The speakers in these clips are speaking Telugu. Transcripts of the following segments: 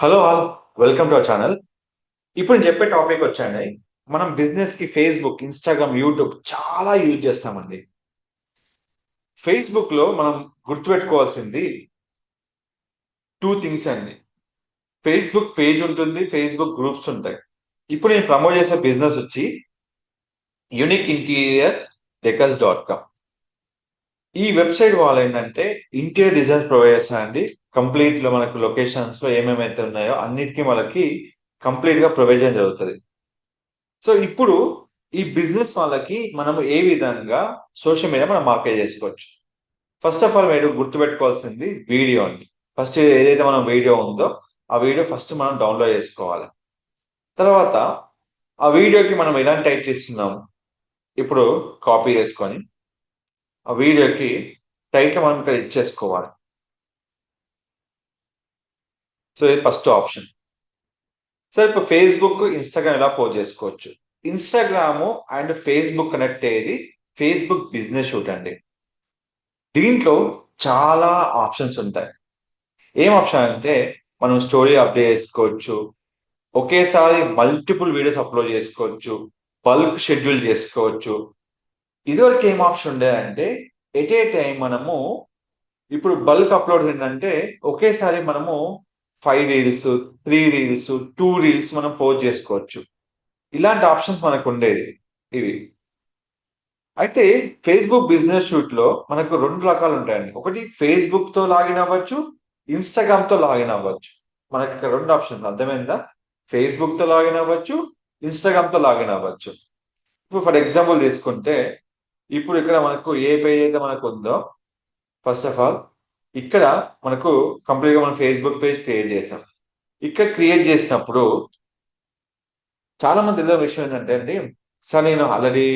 Hello all welcome to our channel. ఇప్పుడు నేను చెప్పే టాపిక్ వచ్చండి. మనం బిజినెస్ కి ఫేస్బుక్, ఇన్స్టాగ్రామ్, యూట్యూబ్ చాలా యూజ్ చేస్తామండి. ఫేస్బుక్ లో మనం గుర్తుపెట్టుకోవాల్సింది టూ థింగ్స్ అండి. ఫేస్బుక్ పేజ్ ఉంటుంది, ఫేస్బుక్ గ్రూప్స్ ఉంటాయి. ఇప్పుడు నేను ప్రమోట్ చేసే బిజినెస్ వచ్చి యూనిక్ ఇంటీరియర్ డెకర్స్.com. ఈ వెబ్సైట్ వాళ్ళు ఏంటంటే ఇంటీరియర్ డిజైన్స్ ప్రొవైడ్ చేస్తారండి. కంప్లీట్ లో మనకు లొకేషన్స్ లో ఏమేమైతే ఉన్నాయో అన్నిటికీ మనకి కంప్లీట్ గా ప్రొవిజన్ జరుగుతుంది. సో ఇప్పుడు ఈ బిజినెస్ వాళ్ళకి మనం ఏ విధంగా సోషల్ మీడియా మనం మార్కెట్ చేసుకోవచ్చు. ఫస్ట్ ఆఫ్ ఆల్ మీరు గుర్తుపెట్టుకోవాల్సింది వీడియో అండి. ఫస్ట్ ఏదైతే మనం వీడియో ఉందో ఆ వీడియో ఫస్ట్ మనం డౌన్లోడ్ చేసుకోవాలి. తర్వాత ఆ వీడియోకి మనం ఎలాంటి టైటిల్ ఇస్తున్నాము ఇప్పుడు కాపీ చేసుకొని ఆ వీడియోకి టైటిల్ మనం ఇక్కడ ఇచ్చేసుకోవాలి. సో ఇది ఫస్ట్ ఆప్షన్. సార్ ఇప్పుడు ఫేస్బుక్, ఇన్స్టాగ్రామ్ ఎలా పోస్ట్ చేసుకోవచ్చు. ఇన్స్టాగ్రామ్ అండ్ ఫేస్బుక్ కనెక్ట్ అయ్యేది ఫేస్బుక్ బిజినెస్ షూట్ అండి. దీంట్లో చాలా ఆప్షన్స్ ఉంటాయి. ఏం ఆప్షన్ అంటే మనం స్టోరీ అప్డేట్ చేసుకోవచ్చు, ఒకేసారి మల్టిపుల్ వీడియోస్ అప్లోడ్ చేసుకోవచ్చు, బల్క్ షెడ్యూల్ చేసుకోవచ్చు. ఇదివరకు ఏం ఆప్షన్ ఉండేదంటే ఎట్ ఏ టైం మనము ఇప్పుడు బల్క్ అప్లోడ్ ఏంటంటే ఒకేసారి మనము 5 రీల్స్, 3 రీల్స్, 2 రీల్స్ మనం పోస్ట్ చేసుకోవచ్చు. ఇలాంటి ఆప్షన్స్ మనకు ఉండేది ఇవి. అయితే ఫేస్బుక్ బిజినెస్ షూట్ లో మనకు రెండు రకాలు ఉంటాయండి. ఒకటి ఫేస్బుక్ తో లాగిన్ అవ్వచ్చు, ఇన్స్టాగ్రామ్ తో లాగిన్ అవ్వచ్చు. మనకి ఇక్కడ రెండు ఆప్షన్స్ అర్థమైందా? ఫేస్బుక్ తో లాగిన్ అవ్వచ్చు, ఇన్స్టాగ్రామ్ తో లాగిన్ అవ్వచ్చు. ఇప్పుడు ఫర్ ఎగ్జాంపుల్ తీసుకుంటే ఇప్పుడు ఇక్కడ మనకు ఏ పేజ్ అయితే మనకు ఉందో ఫస్ట్ ఆఫ్ ఆల్ ఇక్కడ మనకు కంప్లీట్ గా మనం ఫేస్బుక్ పేజ్ క్రియేట్ చేసాం. ఇక్కడ క్రియేట్ చేసినప్పుడు చాలా మంది తెలియని విషయం ఏంటంటే అండి, సార్ నేను ఆల్రెడీ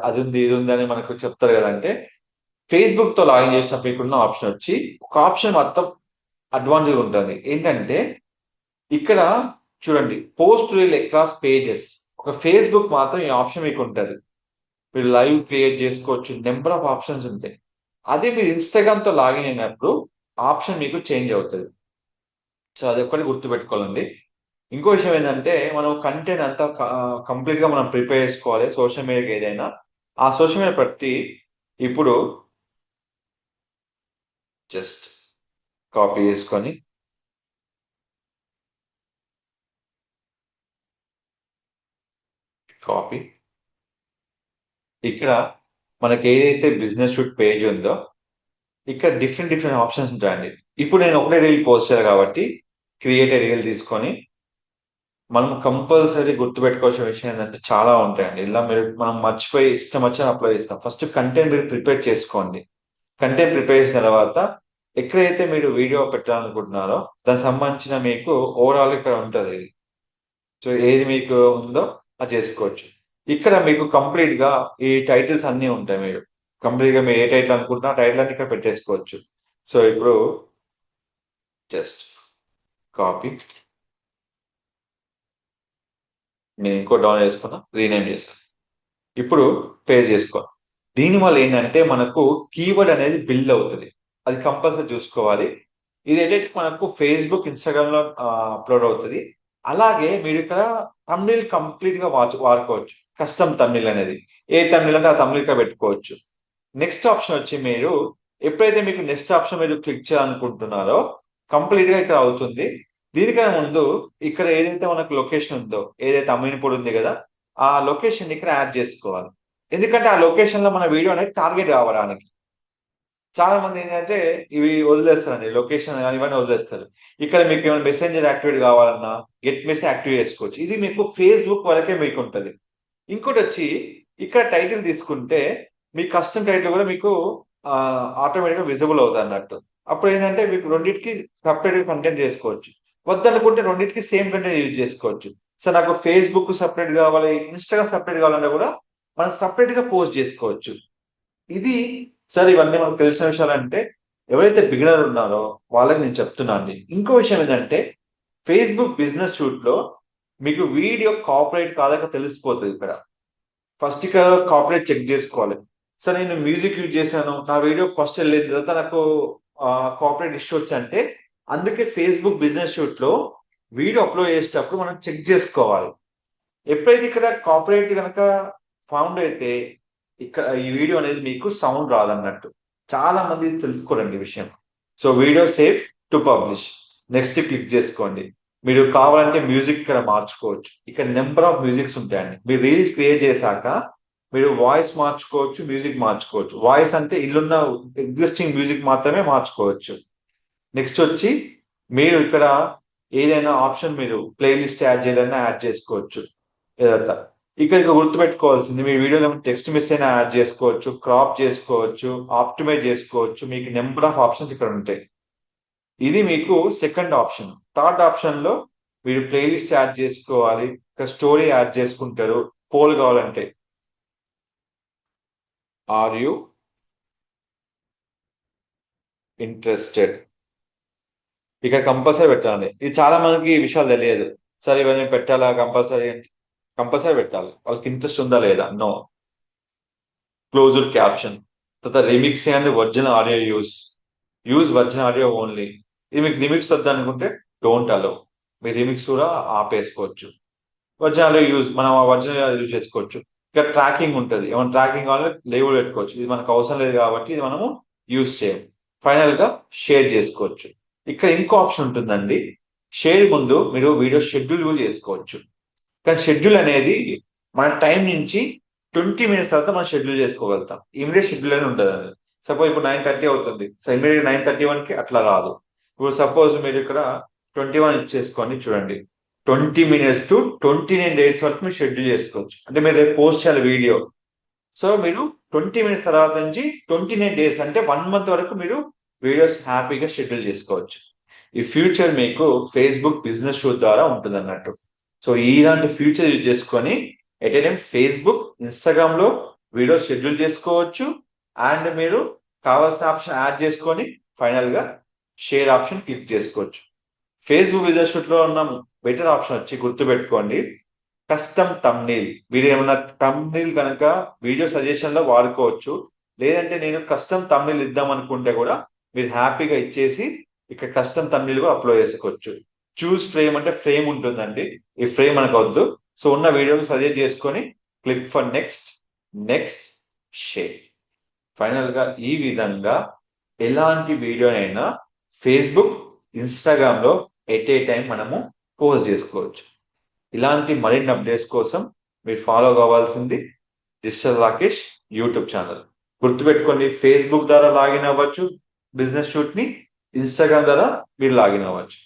అది ఉంది ఇది ఉంది అని మనకు చెప్తారు కదంటే ఫేస్బుక్ తో లాగిన్ చేసినప్పుడు ఇక్కడున్న ఆప్షన్ వచ్చి ఒక ఆప్షన్ మొత్తం అడ్వాన్స్గా ఉంటుంది. ఏంటంటే ఇక్కడ చూడండి పోస్ట్ రీల్ అక్రాస్ పేజెస్. ఒక ఫేస్బుక్ మాత్రం ఈ ఆప్షన్ మీకు ఉంటుంది. మీరు లైవ్ క్రియేట్ చేసుకోవచ్చు, నెంబర్ ఆఫ్ ఆప్షన్స్ ఉంటాయి. అదే మీరు ఇన్స్టాగ్రామ్ తో లాగిన్ అయినప్పుడు ఆప్షన్ మీకు చేంజ్ అవుతుంది. సో అది ఒక్కటి గుర్తుపెట్టుకోవాలండి. ఇంకో విషయం ఏంటంటే మనం కంటెంట్ అంతా కంప్లీట్ గా మనం ప్రిపేర్ చేసుకోవాలి. సోషల్ మీడియాకి ఏదైనా ఆ సోషల్ మీడియా బట్టి ఇప్పుడు జస్ట్ కాపీ చేసుకొని కాపీ ఇక్కడ మనకి ఏదైతే బిజినెస్ షూట్ పేజ్ ఉందో ఇక్కడ డిఫరెంట్ డిఫరెంట్ ఆప్షన్స్ ఉంటాయండి. ఇప్పుడు నేను ఒకటే రీల్ పోస్ట్ చేయాలి కాబట్టి క్రియేట్ ఏ రీల్ తీసుకొని మనం కంపల్సరీ గుర్తుపెట్టుకోవాల్సిన విషయం ఏంటంటే చాలా ఉంటాయండి. ఇలా మనం మర్చిపోయి ఇష్టం వచ్చిన అప్లై చేస్తాం. ఫస్ట్ కంటెంట్ మీరు ప్రిపేర్ చేసుకోండి. కంటెంట్ ప్రిపేర్ చేసిన తర్వాత ఎక్కడైతే మీరు వీడియో పెట్టాలనుకుంటున్నారో దానికి సంబంధించిన మీకు ఓవరాల్ ఇక్కడ ఉంటుంది. సో ఏది మీకు ఉందో అది చేసుకోవచ్చు. ఇక్కడ మీకు కంప్లీట్ గా ఈ టైటిల్స్ అన్ని ఉంటాయి. మీరు కంప్లీట్ గా మీరు ఏ టైటిల్ అనుకుంటున్నా టైటిల్ అన్ని ఇక్కడ పెట్టేసుకోవచ్చు. సో ఇప్పుడు జస్ట్ కాపీ నేను ఇంకో డౌన్ చేసుకున్నా, రీనేమ్ చేశాను. ఇప్పుడు పేస్ట్ చేసుకోవాలి. దీనివల్ల ఏంటంటే మనకు కీవర్డ్ అనేది బిల్డ్ అవుతుంది. అది కంపల్సరీ చూసుకోవాలి. ఇది ఏంటంటే మనకు ఫేస్బుక్, ఇన్స్టాగ్రామ్ లో అప్లోడ్ అవుతుంది. అలాగే మీరు ఇక్కడ తమిళ్ కంప్లీట్ గా వాడుకోవచ్చు. కస్టమ్ తమిళ్ అనేది ఏ తమిళ్ అంటే ఆ తమిళ్ ఇక్కడ పెట్టుకోవచ్చు. నెక్స్ట్ ఆప్షన్ వచ్చి మీరు ఎప్పుడైతే మీకు నెక్స్ట్ ఆప్షన్ మీరు క్లిక్ చేయాలనుకుంటున్నారో కంప్లీట్ గా ఇక్కడ అవుతుంది. దీనికన్నా ముందు ఇక్కడ ఏదైతే మనకు లొకేషన్ ఉందో ఏదైతే అమీన్పూర్ ఉంది కదా ఆ లొకేషన్ ఇక్కడ యాడ్ చేసుకోవాలి. ఎందుకంటే ఆ లొకేషన్ లో మన వీడియో అనేది టార్గెట్ కావడానికి. చాలా మంది ఏంటంటే ఇవి వదిలేస్తారండి, లొకేషన్ ఇవన్నీ వదిలేస్తారు. ఇక్కడ మీకు ఏమైనా మెసెంజర్ యాక్టివేట్ కావాలన్నా గెట్ మెసేజ్ యాక్టివేట్ చేసుకోవచ్చు. ఇది మీకు ఫేస్బుక్ వరకే మీకు ఉంటుంది. ఇంకోటి వచ్చి ఇక్కడ టైటిల్ తీసుకుంటే మీ కస్టమ్ టైటిల్ కూడా మీకు ఆటోమేటిక్గా విజిబుల్ అవుతుంది అన్నట్టు. అప్పుడు ఏంటంటే మీకు రెండింటికి సపరేట్ కంటెంట్ చేసుకోవచ్చు. వద్దనుకుంటే రెండింటికి సేమ్ కంటెంట్ యూజ్ చేసుకోవచ్చు. సో నాకు ఫేస్బుక్ సపరేట్ కావాలి, ఇన్స్టాగ్రామ్ సపరేట్ కావాలన్నా కూడా మనం సపరేట్ గా పోస్ట్ చేసుకోవచ్చు. ఇది సార్ ఇవన్నీ మనకు తెలిసిన విషయాలు అంటే ఎవరైతే బిగినర్ ఉన్నారో వాళ్ళకి నేను చెప్తున్నా అండి. ఇంకో విషయం ఏంటంటే ఫేస్బుక్ బిజినెస్ షూట్ లో మీకు వీడియో కాపరేట్ కాదాక తెలిసిపోతుంది. ఇక్కడ ఫస్ట్ ఇక్కడ కాపరేట్ చెక్ చేసుకోవాలి. సార్ నేను మ్యూజిక్ యూజ్ చేశాను, నా వీడియో ఫస్ట్ వెళ్ళిన తర్వాత నాకు కాపరేట్ ఇష్యూ వచ్చి అంటే అందుకే ఫేస్బుక్ బిజినెస్ షూట్ లో వీడియో అప్లోడ్ చేసేటప్పుడు మనం చెక్ చేసుకోవాలి. ఎప్పుడైతే ఇక్కడ కాపీరైట్ కనుక ఫౌండ్ అయితే ఇక్కడ ఈ వీడియో అనేది మీకు సౌండ్ రాదన్నట్టు. చాలా మంది తెలుసుకోరండి ఈ విషయం. So video safe to publish. Next click చేసుకోండి. మీరు కావాలంటే మ్యూజిక్ ఇక్కడ మార్చుకోవచ్చు. ఇక్కడ నెంబర్ ఆఫ్ మ్యూజిక్స్ ఉంటాయండి. మీరు రీల్స్ క్రియేట్ చేశాక మీరు వాయిస్ మార్చుకోవచ్చు, మ్యూజిక్ మార్చుకోవచ్చు. వాయిస్ అంటే ఇల్లున్న ఎగ్జిస్టింగ్ మ్యూజిక్ మాత్రమే మార్చుకోవచ్చు. నెక్స్ట్ వచ్చి మీరు ఇక్కడ ఏదైనా ఆప్షన్ మీరు ప్లేలిస్ట్ యాడ్ చేయాలన్నా యాడ్ చేసుకోవచ్చు. ఏదంతా ఇక్కడ గుర్తుపెట్టుకోవాల్సింది, మీ వీడియోలో టెక్స్ట్ మిస్ అయినా యాడ్ చేసుకోవచ్చు, క్రాప్ చేసుకోవచ్చు, ఆప్టిమైజ్ చేసుకోవచ్చు. మీకు నెంబర్ ఆఫ్ ఆప్షన్స్ ఇక్కడ ఉంటాయి. ఇది మీకు సెకండ్ ఆప్షన్. థర్డ్ ఆప్షన్ లో మీరు ప్లేలిస్ట్ యాడ్ చేసుకోవాలి, ఇక్కడ స్టోరీ యాడ్ చేసుకుంటారు. పోల్ కావాలంటే ఆర్ యు ఇంట్రెస్టెడ్ ఇక్కడ కంపల్సరీ పెట్టాలి. ఇది చాలా మందికి ఈ విషయాలు తెలియదు. సరే ఇవన్నీ పెట్టాలా కంపల్సరీ కంపల్సరీ పెట్టాలి. వాళ్ళకి ఇంట్రెస్ట్ ఉందా లేదా? నో. క్లోజ్డ్ క్యాప్షన్, తర్వాత remix and original audio use original audio only. ఇది మీకు లిమిక్స్ వద్దనుకుంటే డోంట్ అలో. మీ రిమిక్స్ కూడా ఆపేసుకోవచ్చు. ఒరిజినల్ ఆడియో యూజ్, మనం ఒరిజినల్ యూజ్ చేసుకోవచ్చు. ఇక్కడ ట్రాకింగ్ ఉంటుంది, ఏమైనా ట్రాకింగ్ కావాలి లేబుల్ పెట్టుకోవచ్చు. ఇది మనకు అవసరం లేదు కాబట్టి ఇది మనము యూజ్ చేయం. ఫైనల్ గా షేర్ చేసుకోవచ్చు. ఇక్కడ ఇంకో ఆప్షన్ ఉంటుందండి. షేర్ ముందు మీరు వీడియో షెడ్యూల్ యూజ్ చేసుకోవచ్చు. కానీ షెడ్యూల్ అనేది మన టైం నుంచి 20 minutes తర్వాత మనం షెడ్యూల్ చేసుకోగలుగుతాం. ఇమీడియట్ షెడ్యూల్ అని ఉంటుంది. అది సపోజ్ ఇప్పుడు 9:30 అవుతుంది, సో ఇమీడియట్ 9:31కి అట్లా రాదు. ఇప్పుడు సపోజ్ మీరు ఇక్కడ 21 ఇచ్చేసుకోండి. చూడండి, 20 minutes to 29 days వరకు మీరు షెడ్యూల్ చేసుకోవచ్చు. అంటే మీరు రేపు పోస్ట్ చేయాలి వీడియో, సో మీరు 20 minutes తర్వాత నుంచి 29 days అంటే 1 month వరకు మీరు వీడియోస్ హ్యాపీగా షెడ్యూల్ చేసుకోవచ్చు. ఈ ఫ్యూచర్ మీకు ఫేస్బుక్ బిజినెస్ షో ద్వారా ఉంటుంది అన్నట్టు. సో ఇలాంటి ఫ్యూచర్ యూజ్ చేసుకొని at a time Facebook, Instagram లో వీడియో షెడ్యూల్ చేసుకోవచ్చు. అండ్ మీరు కావాల్సిన ఆప్షన్ యాడ్ చేసుకొని ఫైనల్ గా షేర్ ఆప్షన్ క్లిక్ చేసుకోవచ్చు. ఫేస్బుక్ బిజినెస్ షూట్ లో ఉన్న బెటర్ ఆప్షన్ వచ్చి గుర్తుపెట్టుకోండి, కస్టమ్ థంబ్నెయిల్. మీరు ఏమన్నా థంబ్నెయిల్ కనుక వీడియో సజెషన్ లో వాడుకోవచ్చు. లేదంటే నేను కస్టమ్ థంబ్నెయిల్ ఇద్దాం అనుకుంటే కూడా మీరు హ్యాపీగా ఇచ్చేసి ఇక్కడ కస్టమ్ థంబ్నెయిల్ కూడా అప్లోడ్ చేసుకోవచ్చు. చూస్ ఫ్రేమ్ అంటే ఫ్రేమ్ ఉంటుందండి, ఈ ఫ్రేమ్ మనకు వద్దు. సో ఉన్న వీడియోలు సజెస్ట్ చేసుకొని click for next, next, share. Final గా ఈ విధంగా ఎలాంటి వీడియోనైనా ఫేస్బుక్, ఇన్స్టాగ్రామ్ లో ఎట్ ఏ టైం మనము పోస్ట్ చేసుకోవచ్చు. ఇలాంటి మరిన్ని అప్డేట్స్ కోసం మీరు ఫాలో కావాల్సింది డిజిటల్ రాకేష్ యూట్యూబ్ ఛానల్. గుర్తుపెట్టుకోండి, ఫేస్బుక్ ద్వారా లాగిన్ అవ్వచ్చు బిజినెస్ షూట్ ని, ఇన్స్టాగ్రామ్ ద్వారా మీరు లాగిన్ అవ్వచ్చు.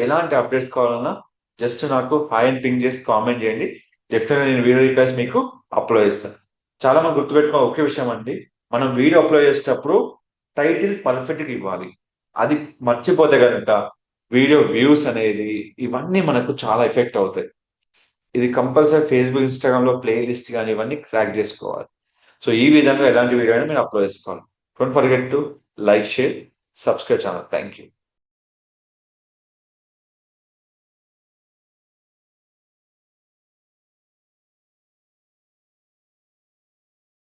ఎలాంటి అప్డేట్స్ కావాలన్నా జస్ట్ నాకు హాయ్ అని పింగ్ చేసి కామెంట్ చేయండి. డెఫినెట్గా నేను వీడియో రిక్వెస్ట్ మీకు అప్లోడ్ చేస్తాను. చాలా మంది గుర్తుపెట్టుకున్న ఒకే విషయం అండి, మనం వీడియో అప్లోడ్ చేసేటప్పుడు టైటిల్ పర్ఫెక్ట్గా ఇవ్వాలి. అది మర్చిపోతే కనుక వీడియో వ్యూస్ అనేది ఇవన్నీ మనకు చాలా ఎఫెక్ట్ అవుతాయి. ఇది కంపల్సరీ ఫేస్బుక్, ఇన్స్టాగ్రామ్ లో ప్లే లిస్ట్ కానీ ఇవన్నీ క్రాక్ చేసుకోవాలి. సో ఈ విధంగా ఎలాంటి వీడియో అయినా మీరు అప్లోడ్ చేసుకోవాలి. Don't forget to like, share, subscribe channel. Thank you.